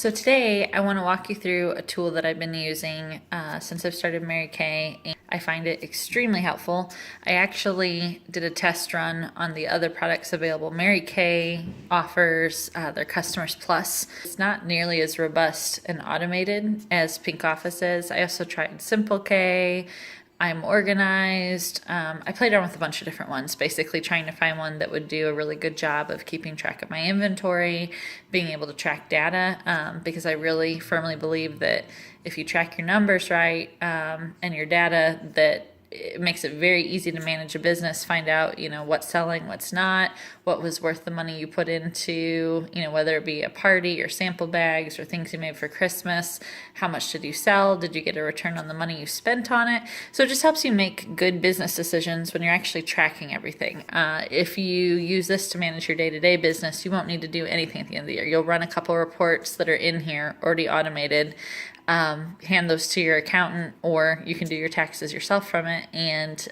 So today I want to walk you through a tool that I've been using since I've started Mary Kay, and I find it extremely helpful. I actually did a test run on the other products available. Mary Kay offers their Customers Plus. It's not nearly as robust and automated as Pink Office is. I also tried Simple K. I'm organized. I played around with a bunch of different ones, basically trying to find one that would do a really good job of keeping track of my inventory, being able to track data, because I really firmly believe that if you track your numbers right and your data, that it makes it very easy to manage a business, find out, what's selling, what's not, what was worth the money you put into, whether it be a party or sample bags or things you made for Christmas. How much did you sell? Did you get a return on the money you spent on it? So it just helps you make good business decisions when you're actually tracking everything. If you use this to manage your day-to-day business, you won't need to do anything at the end of the year. You'll run a couple reports that are in here already automated. Hand those to your accountant, or you can do your taxes yourself from it, and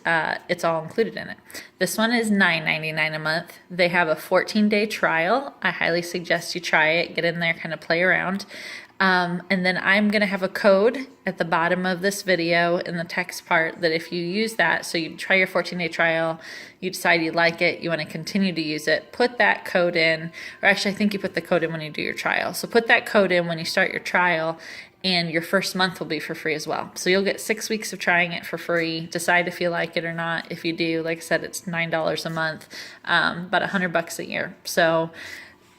it's all included in it. This one is $9.99 a month. They have a 14-day trial. I highly suggest you try it, get in there, kind of play around. And then I'm going to have a code at the bottom of this video in the text part that if you use that, so you try your 14-day trial, you decide you like it, you want to continue to use it, put that code in, or actually I think you put the code in when you do your trial. So put that code in when you start your trial, and your first month will be for free as well. So you'll get 6 weeks of trying it for free. Decide if you like it or not. If you do, like I said, it's $9 a month, about $100 a year. So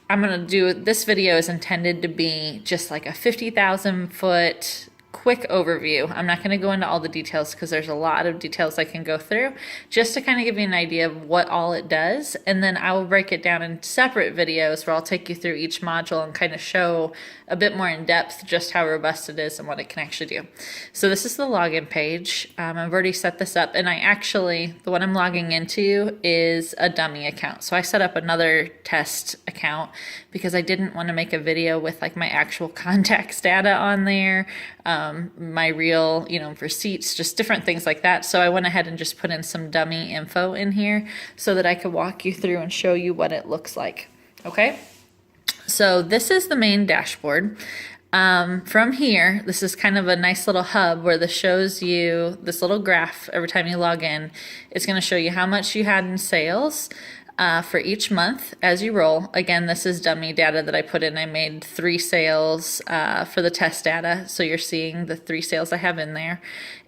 I'm gonna do, this video is intended to be just like a 50,000 foot quick overview. I'm not going to go into all the details because there's a lot of details I can go through, just to kind of give you an idea of what all it does. And then I will break it down in separate videos where I'll take you through each module and kind of show a bit more in depth just how robust it is and what it can actually do. So this is the login page. I've already set this up, and the one I'm logging into is a dummy account. So I set up another test account because I didn't want to make a video with like my actual contacts data on there, my real, receipts, just different things like that. So I went ahead and just put in some dummy info in here so that I could walk you through and show you what it looks like. Okay. So this is the main dashboard. From here, this is kind of a nice little hub where this shows you this little graph every time you log in. It's going to show you how much you had in sales for each month as you roll. Again, this is dummy data that I put in. I made 3 sales for the test data. So you're seeing the 3 sales I have in there.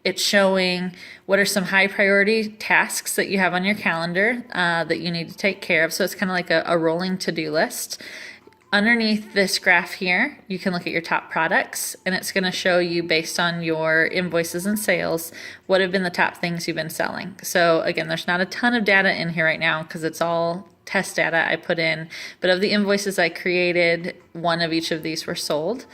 It's showing what are some high priority tasks that you have on your calendar that you need to take care of. So it's kind of like a rolling to-do list. Underneath this graph here, you can look at your top products, and it's going to show you based on your invoices and sales what have been the top things you've been selling. So again, there's not a ton of data in here right now because it's all test data I put in, but of the invoices I created, 1 of each of these were sold.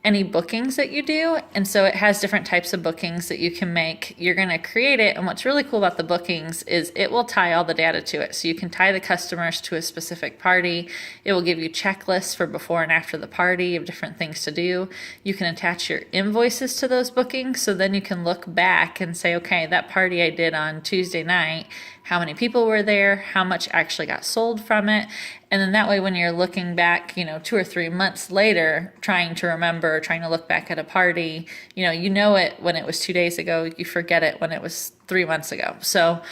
Any bookings that you do, and so it has different types of bookings that you can make. You're going to create it, and what's really cool about the bookings is it will tie all the data to it. So you can tie the customers to a specific party. It will give you checklists for before and after the party of different things to do. You can attach your invoices to those bookings, so then you can look back and say, okay, that party I did on Tuesday night, how many people were there, how much actually got sold from it. And then that way, when you're looking back, 2 or 3 months later, trying to remember, trying to look back at a party, you know it when it was 2 days ago, you forget it when it was 3 months ago. So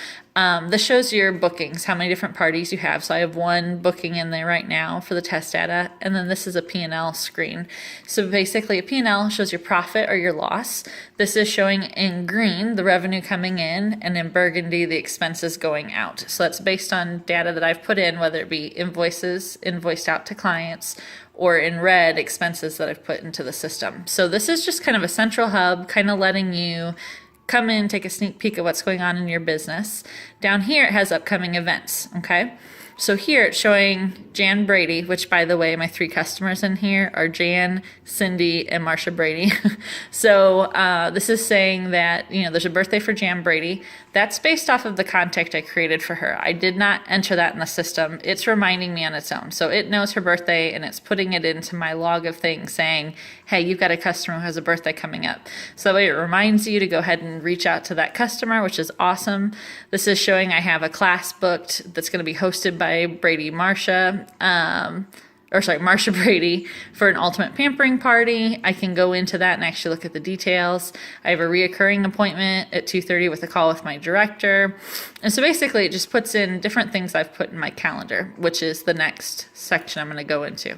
this shows your bookings, how many different parties you have. So I have 1 booking in there right now for the test data. And then this is a P&L screen. So basically a P&L shows your profit or your loss. This is showing in green the revenue coming in, and in burgundy the expenses going out. So that's based on data that I've put in, whether it be invoices invoiced out to clients, or in red, expenses that I've put into the system. So this is just kind of a central hub, kind of letting you come in, take a sneak peek at what's going on in your business. Down here, it has upcoming events, okay? So here it's showing Jan Brady, which by the way, my 3 customers in here are Jan, Cindy, and Marsha Brady. So this is saying that, there's a birthday for Jan Brady. That's based off of the contact I created for her. I did not enter that in the system. It's reminding me on its own. So it knows her birthday, and it's putting it into my log of things saying, hey, you've got a customer who has a birthday coming up. So that way it reminds you to go ahead and reach out to that customer, which is awesome. This is showing I have a class booked that's going to be hosted by Brady Marsha. Marsha Brady for an ultimate pampering party. I can go into that and actually look at the details. I have a reoccurring appointment at 2:30 with a call with my director. And so basically it just puts in different things I've put in my calendar, which is the next section I'm going to go into.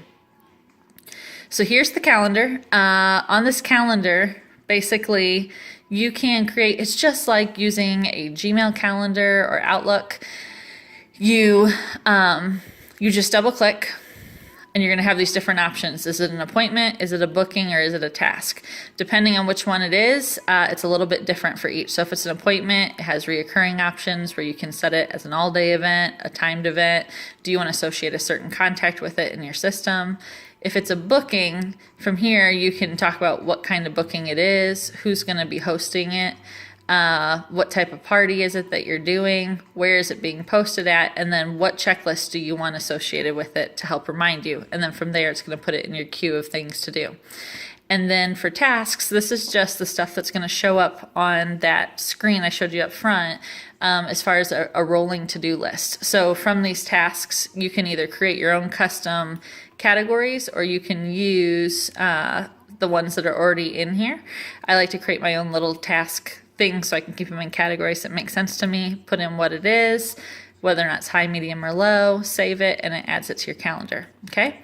So here's the calendar. On this calendar, basically you can create, it's just like using a Gmail calendar or Outlook. You just double click, and you're going to have these different options. Is it an appointment? Is it a booking? Or is it a task? Depending on which one it is, it's a little bit different for each. So if it's an appointment, it has reoccurring options where you can set it as an all-day event, a timed event. Do you want to associate a certain contact with it in your system? If it's a booking, from here you can talk about what kind of booking it is, who's going to be hosting it, what type of party is it that you're doing, where is it being posted at, and then what checklist do you want associated with it to help remind you. And then from there, it's going to put it in your queue of things to do. And then for tasks, this is just the stuff that's going to show up on that screen I showed you up front, as far as a rolling to-do list. So from these tasks, you can either create your own custom categories, or you can use the ones that are already in here. I like to create my own little task things so I can keep them in categories that make sense to me, put in what it is, whether or not it's high, medium, or low, save it, and it adds it to your calendar, okay?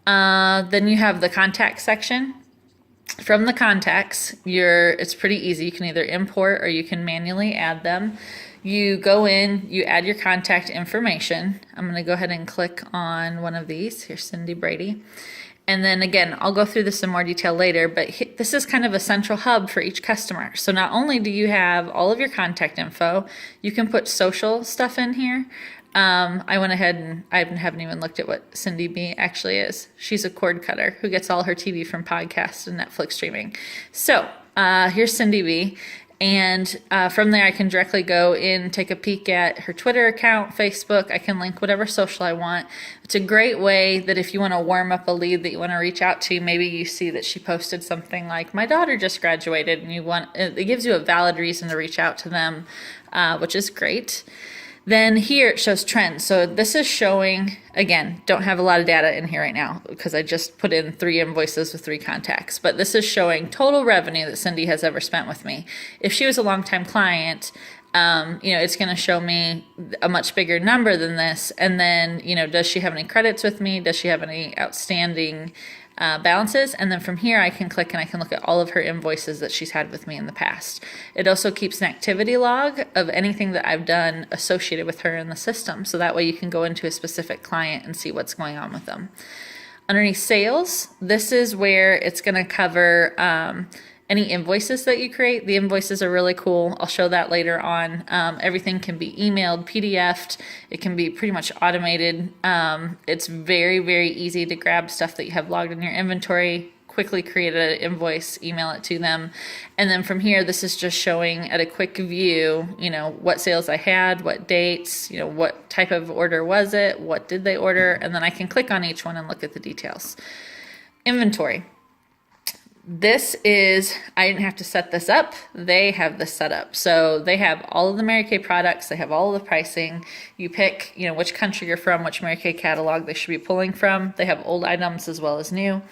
Then you have the contact section. From the contacts, it's pretty easy. You can either import or you can manually add them. You go in, you add your contact information. I'm going to go ahead and click on one of these. Here's Cindy Brady. And then again, I'll go through this in more detail later, but this is kind of a central hub for each customer. So not only do you have all of your contact info, you can put social stuff in here. I went ahead and I haven't even looked at what Cindy B actually is. She's a cord cutter who gets all her TV from podcasts and Netflix streaming. So here's Cindy B. And from there, I can directly go in, take a peek at her Twitter account, Facebook. I can link whatever social I want. It's a great way that if you want to warm up a lead that you want to reach out to, maybe you see that she posted something like, my daughter just graduated, and it gives you a valid reason to reach out to them, which is great. Then here it shows trends. So this is showing, again, don't have a lot of data in here right now because I just put in 3 invoices with 3 contacts, but this is showing total revenue that Cindy has ever spent with me. If she was a longtime client, it's going to show me a much bigger number than this. And then, does she have any credits with me? Does she have any outstanding balances? And then from here I can click and I can look at all of her invoices that she's had with me in the past. It also keeps an activity log of anything that I've done associated with her in the system. So that way you can go into a specific client and see what's going on with them. Underneath sales, this is where it's going to cover any invoices that you create. The invoices are really cool. I'll show that later on. Everything can be emailed, PDF'd. It can be pretty much automated. It's very, very easy to grab stuff that you have logged in your inventory, quickly create an invoice, email it to them. And then from here, this is just showing at a quick view, what sales I had, what dates, what type of order was it, what did they order, and then I can click on each one and look at the details. Inventory. This is, I didn't have to set this up. They have this set up. So they have all of the Mary Kay products. They have all of the pricing. You pick, which country you're from, which Mary Kay catalog they should be pulling from. They have old items as well as new.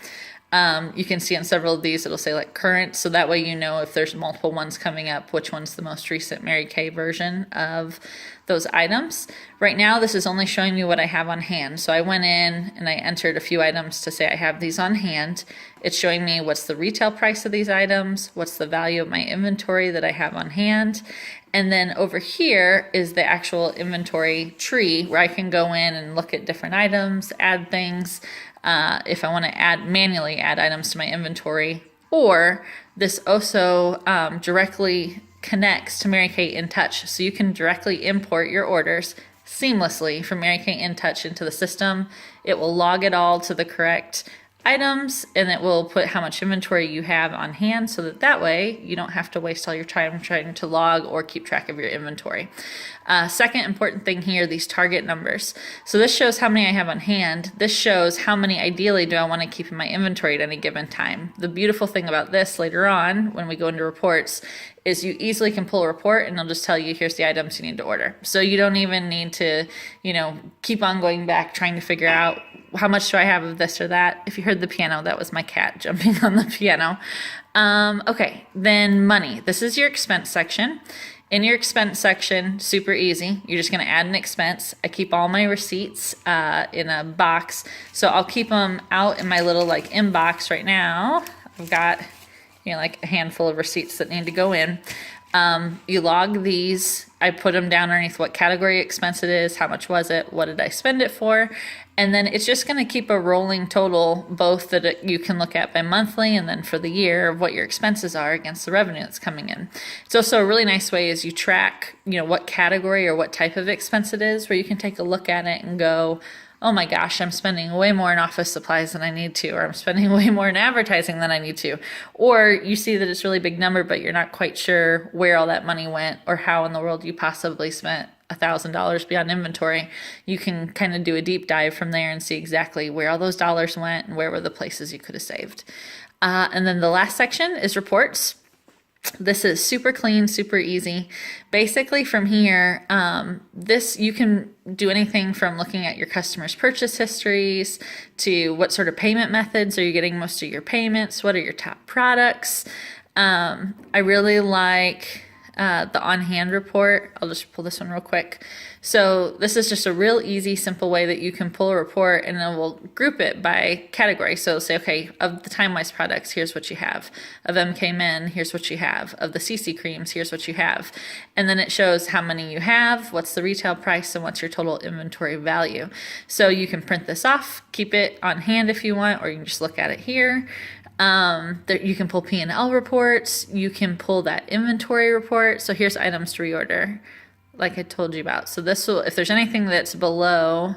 You can see on several of these, it'll say like current. So that way, if there's multiple ones coming up, which one's the most recent Mary Kay version of those items. Right now, this is only showing me what I have on hand. So I went in and I entered a few items to say I have these on hand. It's showing me what's the retail price of these items, what's the value of my inventory that I have on hand. And then over here is the actual inventory tree where I can go in and look at different items, add things. If I want to manually add items to my inventory, or this also directly connects to Mary Kay InTouch. So you can directly import your orders seamlessly from Mary Kay InTouch into the system. It will log it all to the correct items, and it will put how much inventory you have on hand so that way you don't have to waste all your time trying to log or keep track of your inventory. Second important thing here, these target numbers. So this shows how many I have on hand. This shows how many ideally do I want to keep in my inventory at any given time. The beautiful thing about this later on when we go into reports is you easily can pull a report and it'll just tell you, here's the items you need to order. So you don't even need to, keep on going back trying to figure out how much do I have of this or that. If you heard the piano, that was my cat jumping on the piano. Okay, then money. This is your expense section. In your expense section, super easy. You're just going to add an expense. I keep all my receipts in a box. So I'll keep them out in my little inbox right now. I've got like a handful of receipts that need to go in. You log these. I put them down underneath what category expense it is, how much was it, what did I spend it for, and then it's just going to keep a rolling total, both that you can look at by monthly and then for the year of what your expenses are against the revenue that's coming in. It's also a really nice way is you track, what category or what type of expense it is, where you can take a look at it and go, oh my gosh, I'm spending way more in office supplies than I need to, or I'm spending way more in advertising than I need to. Or you see that it's a really big number, but you're not quite sure where all that money went or how in the world you possibly spent $1,000 beyond inventory. You can kind of do a deep dive from there and see exactly where all those dollars went and where were the places you could have saved. And then the last section is reports. This is super clean, super easy. Basically from here, you can do anything from looking at your customers' purchase histories to what sort of payment methods are you getting most of your payments, what are your top products. I really like the on-hand report. I'll just pull this one real quick. So this is just a real easy, simple way that you can pull a report and then we'll group it by category. So say, okay, of the Time-Wise products, here's what you have. Of MK Men, here's what you have. Of the CC creams, here's what you have. And then it shows how many you have, what's the retail price, and what's your total inventory value. So you can print this off, keep it on hand if you want, or you can just look at it here. You can pull P&L reports. You can pull that inventory report. So here's items to reorder, like I told you about. So this will, if there's anything that's below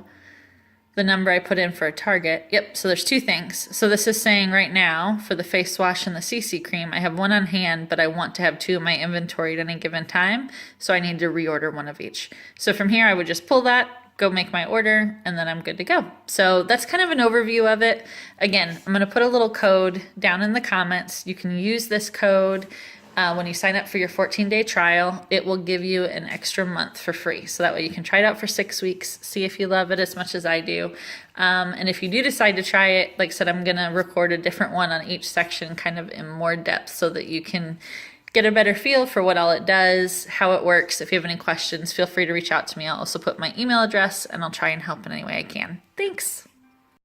the number I put in for a target. Yep, so there's two things. So this is saying right now for the face wash and the CC cream, I have one on hand, but I want to have two in my inventory at any given time. So I need to reorder one of each. So from here, I would just pull that, go make my order, and then I'm good to go. So that's kind of an overview of it. Again, I'm going to put a little code down in the comments. You can use this code when you sign up for your 14-day trial. It will give you an extra month for free. So that way you can try it out for 6 weeks, see if you love it as much as I do. And if you do decide to try it, like I said, I'm going to record a different one on each section kind of in more depth so that you can get a better feel for what all it does, how it works. If you have any questions, feel free to reach out to me. I'll also put my email address and I'll try and help in any way I can. Thanks.